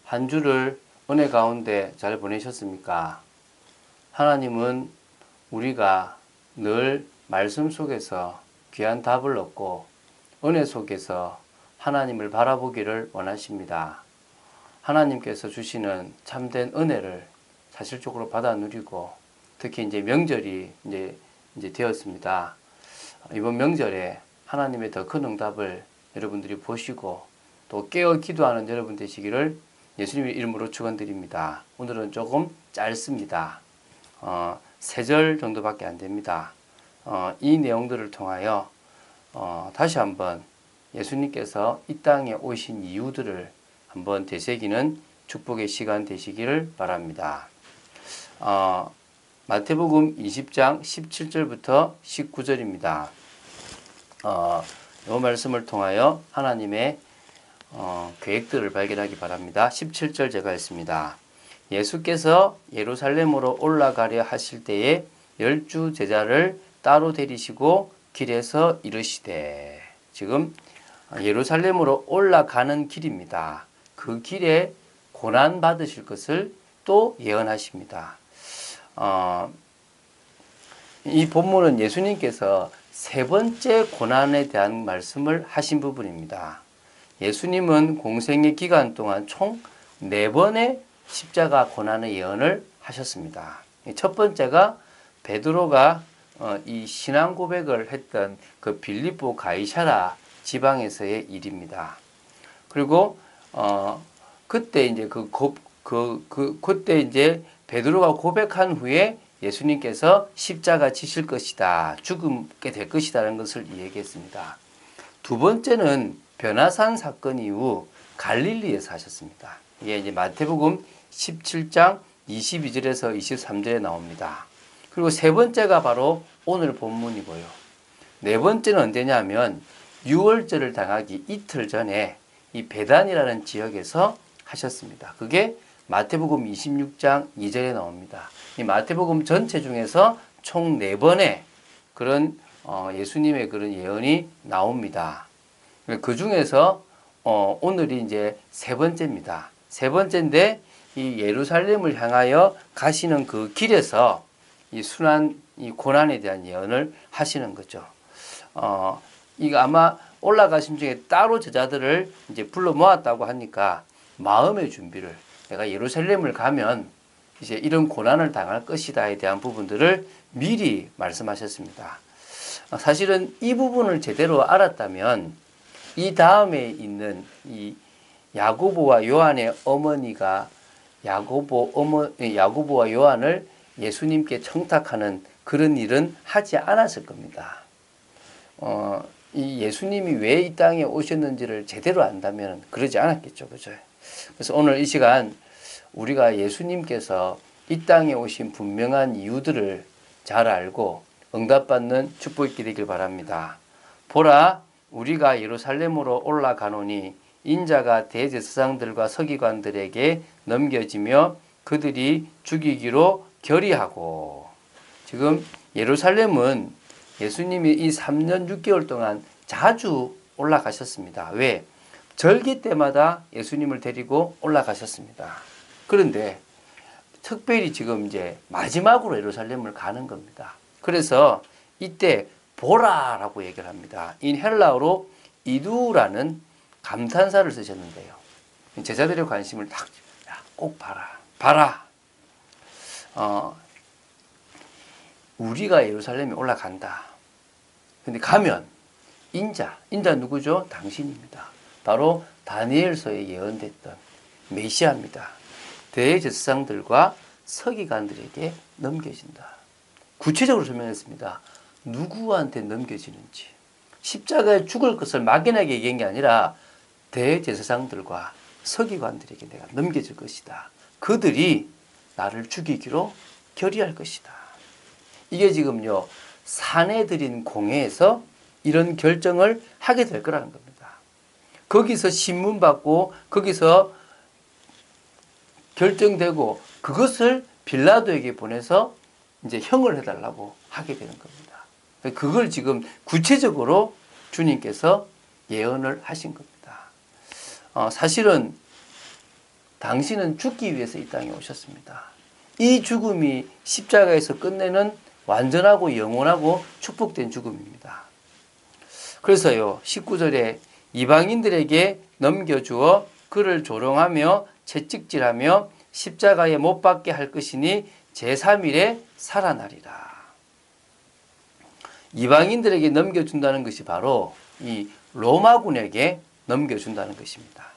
한 주를 은혜 가운데 잘 보내셨습니까? 하나님은 우리가 늘 말씀 속에서 귀한 답을 얻고 은혜 속에서 하나님을 바라보기를 원하십니다. 하나님께서 주시는 참된 은혜를 사실적으로 받아 누리고 특히 이제 명절이 이제 되었습니다. 이번 명절에 하나님의 더 큰 응답을 여러분들이 보시고 또 깨어 기도하는 여러분 되시기를 예수님의 이름으로 축원드립니다. 오늘은 조금 짧습니다. 3절 정도밖에 안 됩니다. 이 내용들을 통하여 다시 한번 예수님께서 이 땅에 오신 이유들을 한번 되새기는 축복의 시간 되시기를 바랍니다. 마태복음 20장 17절부터 19절입니다. 이 말씀을 통하여 하나님의 계획들을 발견하기 바랍니다. 17절 제가 읽습니다. 예수께서 예루살렘으로 올라가려 하실 때에 12 제자를 따로 데리시고 길에서 이르시되, 지금 예루살렘으로 올라가는 길입니다. 그 길에 고난 받으실 것을 또 예언하십니다. 이 본문은 예수님께서 3번째 고난에 대한 말씀을 하신 부분입니다. 예수님은 공생의 기간 동안 총 4번의 십자가 고난의 예언을 하셨습니다. 첫 번째가 베드로가 이 신앙 고백을 했던 그 빌립보 가이사라 지방에서의 일입니다. 그리고 그때 이제 그때 이제 베드로가 고백한 후에 예수님께서 십자가 지실 것이다, 죽게 될 것이다라는 것을 얘기했습니다. 두 번째는 변화산 사건 이후 갈릴리에서 하셨습니다. 이게 이제 마태복음 17장 22절에서 23절에 나옵니다. 그리고 세 번째가 바로 오늘 본문이고요. 네 번째는 언제냐면 6월절을 당하기 이틀 전에 이 베단이라는 지역에서 하셨습니다. 그게 마태복음 26장 2절에 나옵니다. 이 마태복음 전체 중에서 총 4번의 그런 예수님의 그런 예언이 나옵니다. 그 중에서 오늘이 이제 3번째입니다. 3번째인데 이 예루살렘을 향하여 가시는 그 길에서 이 이 고난에 대한 예언을 하시는 거죠. 이거 아마 올라가신 중에 따로 제자들을 이제 불러 모았다고 하니까 마음의 준비를, 내가 예루살렘을 가면 이제 이런 고난을 당할 것이다에 대한 부분들을 미리 말씀하셨습니다. 사실은 이 부분을 제대로 알았다면 이 다음에 있는 이 야고보와 요한의 어머니가 야고보와 요한을 예수님께 청탁하는 그런 일은 하지 않았을 겁니다. 이 예수님이 왜 이 땅에 오셨는지를 제대로 안다면 그러지 않았겠죠. 그죠? 그래서 오늘 이 시간 우리가 예수님께서 이 땅에 오신 분명한 이유들을 잘 알고 응답받는 축복이 되길 바랍니다. 보라, 우리가 예루살렘으로 올라가노니 인자가 대제사장들과 서기관들에게 넘겨지며 그들이 죽이기로 결의하고. 지금 예루살렘은 예수님이 이 3년 6개월 동안 자주 올라가셨습니다. 왜? 절기 때마다 예수님을 데리고 올라가셨습니다. 그런데 특별히 지금 이제 마지막으로 예루살렘을 가는 겁니다. 그래서 이때 보라라고 얘기를 합니다. 이 헬라어로 이두라는 감탄사를 쓰셨는데요. 제자들의 관심을 딱, 꼭 봐라. 우리가 예루살렘에 올라간다. 근데 가면 인자 누구죠? 당신입니다. 바로 다니엘서에 예언됐던 메시아입니다. 대제사장들과 서기관들에게 넘겨진다. 구체적으로 설명했습니다. 누구한테 넘겨지는지. 십자가에 죽을 것을 막연하게 얘기한 게 아니라 대제사장들과 서기관들에게 내가 넘겨질 것이다. 그들이 나를 죽이기로 결의할 것이다. 이게 지금요, 사내들인 공회에서 이런 결정을 하게 될 거라는 겁니다. 거기서 신문 받고 거기서 결정되고 그것을 빌라도에게 보내서 이제 형을 해달라고 하게 되는 겁니다. 그걸 지금 구체적으로 주님께서 예언을 하신 겁니다. 사실은 당신은 죽기 위해서 이 땅에 오셨습니다. 이 죽음이 십자가에서 끝내는 완전하고 영원하고 축복된 죽음입니다. 그래서요 19절에 이방인들에게 넘겨주어 그를 조롱하며 채찍질하며 십자가에 못 박게 할 것이니 제3일에 살아나리라. 이방인들에게 넘겨준다는 것이 바로 이 로마군에게 넘겨준다는 것입니다.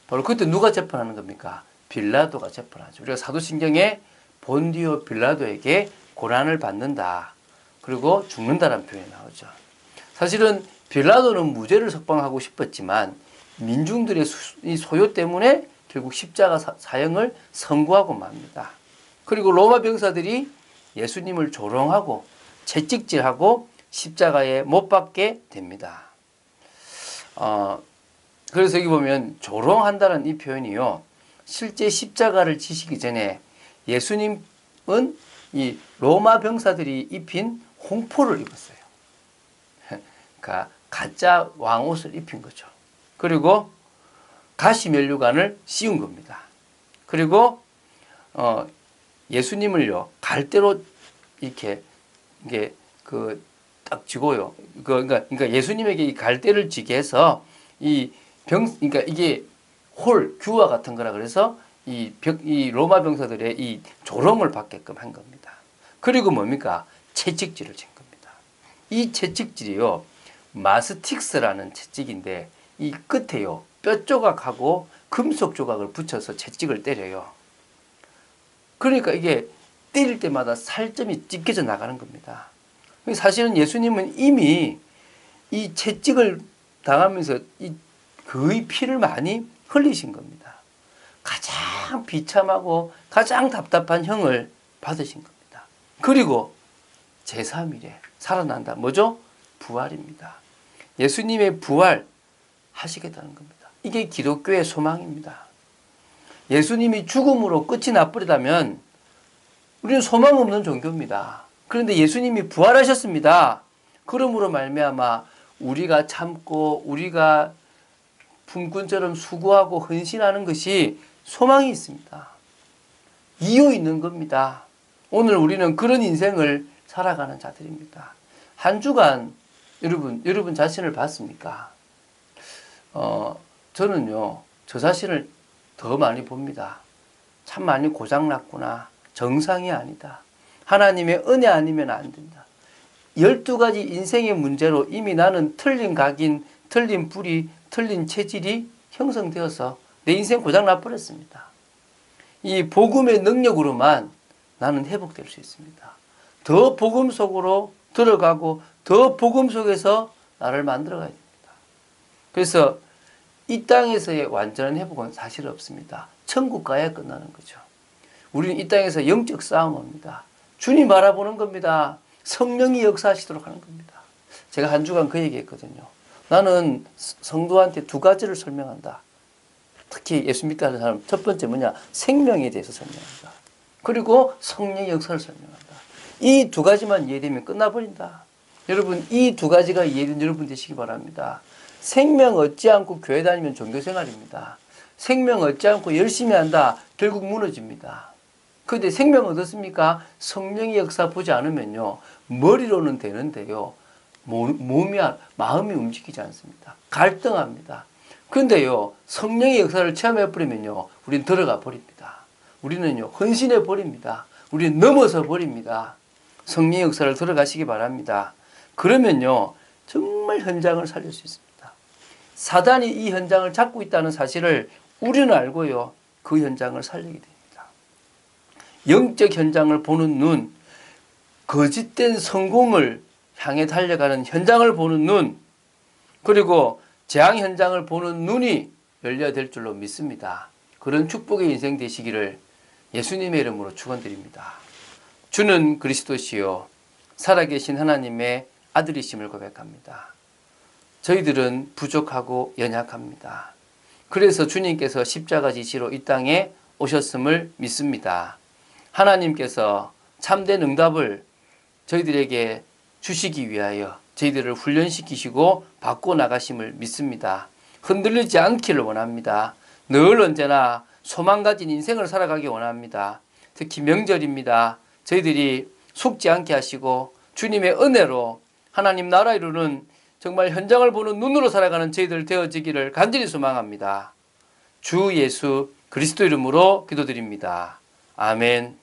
바로 그때 누가 재판하는 겁니까? 빌라도가 재판하죠. 우리가 사도신경에 본디오 빌라도에게 고난을 받는다. 그리고 죽는다라는 표현이 나오죠. 사실은 빌라도는 무죄를 석방하고 싶었지만 민중들의 소요 때문에 결국 십자가 사형을 선고하고 맙니다. 그리고 로마 병사들이 예수님을 조롱하고 채찍질하고 십자가에 못 박게 됩니다. 그래서 여기 보면 조롱한다는 이 표현이요. 실제 십자가를 지시기 전에 예수님은 이 로마 병사들이 입힌 홍포를 입었어요. 그러니까 가짜 왕옷을 입힌 거죠. 그리고 가시면류관을 씌운 겁니다. 그리고 예수님을요 갈대로 이렇게 이게 딱 쥐고요. 그러니까 예수님에게 이 갈대를 쥐게 해서 그러니까 이게 규와 같은 거라 그래서 이 로마 병사들의 이 조롱을 받게끔 한 겁니다. 그리고 뭡니까? 채찍질을 친 겁니다. 이 채찍질이요 마스틱스라는 채찍인데 이 끝에요 뼈 조각하고 금속 조각을 붙여서 채찍을 때려요. 그러니까 이게 때릴 때마다 살점이 찢겨져 나가는 겁니다. 사실은 예수님은 이미 이 채찍을 당하면서 거의 피를 많이 흘리신 겁니다. 가장 비참하고 가장 답답한 형을 받으신 겁니다. 그리고 제3일에 살아난다. 뭐죠? 부활입니다. 예수님의 부활 하시겠다는 겁니다. 이게 기독교의 소망입니다. 예수님이 죽음으로 끝이 나버리다면 우리는 소망 없는 종교입니다. 그런데 예수님이 부활하셨습니다. 그러므로 말미암아 우리가 참고 우리가 품꾼처럼 수고하고 헌신하는 것이 소망이 있습니다. 이유 있는 겁니다. 오늘 우리는 그런 인생을 살아가는 자들입니다. 한 주간 여러분 자신을 봤습니까? 저는요 저 자신을 더 많이 봅니다. 참 많이 고장났구나. 정상이 아니다. 하나님의 은혜 아니면 안 된다. 12가지 인생의 문제로 이미 나는 틀린 각인, 틀린 뿌리, 틀린 체질이 형성되어서 내 인생 고장나 버렸습니다. 이 복음의 능력으로만 나는 회복될 수 있습니다. 더 복음 속으로 들어가고 더 복음 속에서 나를 만들어 가야 됩니다. 그래서 이 땅에서의 완전한 회복은 사실 없습니다. 천국 가야 끝나는 거죠. 우리는 이 땅에서 영적 싸움합니다. 주님 바라보는 겁니다. 성령이 역사하시도록 하는 겁니다. 제가 한 주간 그 얘기했거든요. 나는 성도한테 2가지를 설명한다. 특히 예수 믿게 하는 사람 첫 번째 뭐냐? 생명에 대해서 설명한다. 그리고 성령의 역사를 설명한다. 이 2가지만 이해되면 끝나버린다. 여러분 이 2가지가 이해된 여러분 되시기 바랍니다. 생명 얻지 않고 교회 다니면 종교생활입니다. 생명 얻지 않고 열심히 한다. 결국 무너집니다. 그런데 생명 얻었습니까? 성령의 역사 보지 않으면요. 머리로는 되는데요. 마음이 움직이지 않습니다. 갈등합니다. 그런데요. 성령의 역사를 체험해버리면요. 우리는 들어가 버립니다. 우리는요. 헌신해 버립니다. 우리는 넘어서 버립니다. 성령의 역사를 들어가시기 바랍니다. 그러면요. 정말 현장을 살릴 수 있습니다. 사단이 이 현장을 잡고 있다는 사실을 우리는 알고요. 그 현장을 살리게 됩니다. 영적 현장을 보는 눈, 거짓된 성공을 향해 달려가는 현장을 보는 눈, 그리고 재앙 현장을 보는 눈이 열려야 될 줄로 믿습니다. 그런 축복의 인생 되시기를 예수님의 이름으로 축원드립니다. 주는 그리스도시요 살아계신 하나님의 아들이심을 고백합니다. 저희들은 부족하고 연약합니다. 그래서 주님께서 십자가 지시로 이 땅에 오셨음을 믿습니다. 하나님께서 참된 응답을 저희들에게 주시기 위하여 저희들을 훈련시키시고 바꿔나가심을 믿습니다. 흔들리지 않기를 원합니다. 늘 언제나 소망 가진 인생을 살아가기 원합니다. 특히 명절입니다. 저희들이 속지 않게 하시고 주님의 은혜로 하나님 나라 이루는 정말 현장을 보는 눈으로 살아가는 저희들 되어지기를 간절히 소망합니다. 주 예수 그리스도 이름으로 기도드립니다. 아멘.